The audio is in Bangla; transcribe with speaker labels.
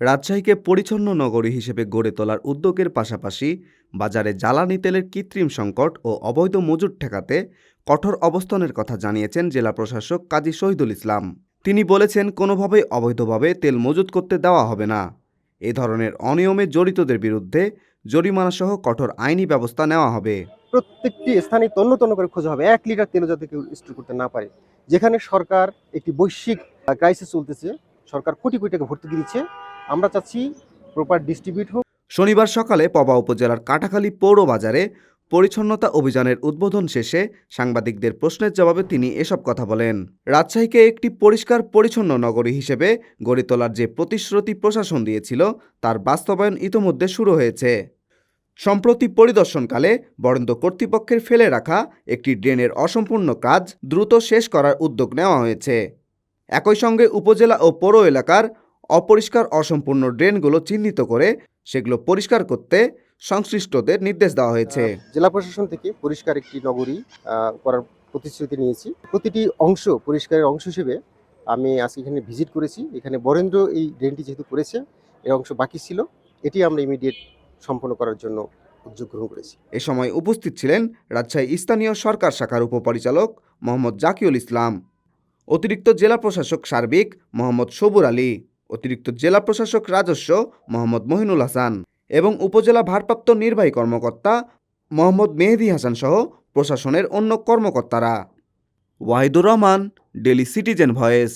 Speaker 1: রাজশাহীকে পরিচ্ছন্ন নগরী হিসেবে গড়ে তোলার উদ্যোগের পাশাপাশি বাজারে জ্বালানি তেলের কৃত্রিম সংকট ও অবৈধ মজুত ঠেকাতে কঠোর অবস্থানের কথা জানিয়েছেন জেলা প্রশাসক কাজী শহীদুল ইসলাম। তিনি বলেছেন, কোনোভাবেই অবৈধভাবে তেল মজুত করতে দেওয়া হবে না। এ ধরনের অনিয়মে জড়িতদের বিরুদ্ধে জরিমানাসহ কঠোর আইনি ব্যবস্থা নেওয়া হবে।
Speaker 2: প্রত্যেকটি স্থানে তন্ন তন্ন করে খোঁজা হবে 1 লিটার তেল যাতে কেউ স্টোর করতে না পারে। যেখানে সরকার একটি বৈশ্বিক ক্রাইসিস চলতেছে, সরকার কোটি কোটি টাকা ভর্তুকি দিচ্ছে, আমরা চাচ্ছি প্রপার ডিস্ট্রিবিউট হোক।
Speaker 1: শনিবার সকালে পবা উপজেলার কাটাখালী পৌর বাজারে পরিচ্ছন্নতা অভিযানের উদ্বোধন শেষে সাংবাদিকদের প্রশ্নের জবাবে তিনি এসব কথা বলেন। রাজশাহীকে একটি পরিষ্কার পরিচ্ছন্ন নগরী হিসেবে গড়ে তোলার যে প্রতিশ্রুতি প্রশাসন দিয়েছিল তার বাস্তবায়ন ইতোমধ্যে শুরু হয়েছে। সম্প্রতি পরিদর্শনকালে বরেন্দ্র কর্তৃপক্ষের ফেলে রাখা একটি ড্রেনের অসম্পূর্ণ কাজ দ্রুত শেষ করার উদ্যোগ নেওয়া হয়েছে। একই সঙ্গে উপজেলা ও পৌর এলাকার অপরিষ্কার অসম্পূর্ণ ড্রেনগুলো চিহ্নিত করে সেগুলো পরিষ্কার করতে সংশ্লিষ্টদের নির্দেশ দেওয়া হয়েছে।
Speaker 2: জেলা প্রশাসন থেকে পরিষ্কার একটি নগরী করার প্রতিশ্রুতি নিয়েছি। প্রতিটি অংশ পরিষ্কারের অংশ হিসেবে আমি আজকে এখানে ভিজিট করেছি। এখানে বরেন্দ্র এই ড্রেনটি যেহেতু করেছে, এর অংশ বাকি ছিল, এটি আমরা ইমিডিয়েট সম্পন্ন করার জন্য উদ্যোগ গ্রহণ করেছি।
Speaker 1: এ সময় উপস্থিত ছিলেন রাজশাহী স্থানীয় সরকার শাখার উপপরিচালক মোহাম্মদ জাকিউল ইসলাম, অতিরিক্ত জেলা প্রশাসক সার্বিক মোহাম্মদ সবুর আলী, অতিরিক্ত জেলা প্রশাসক রাজস্ব মোহাম্মদ মহিনুল হাসান এবং উপজেলা ভারপ্রাপ্ত নির্বাহী কর্মকর্তা মোহাম্মদ মেহেদী হাসান সহ প্রশাসনের অন্য কর্মকর্তারা। Wahidur Rahman, daily citizen voice.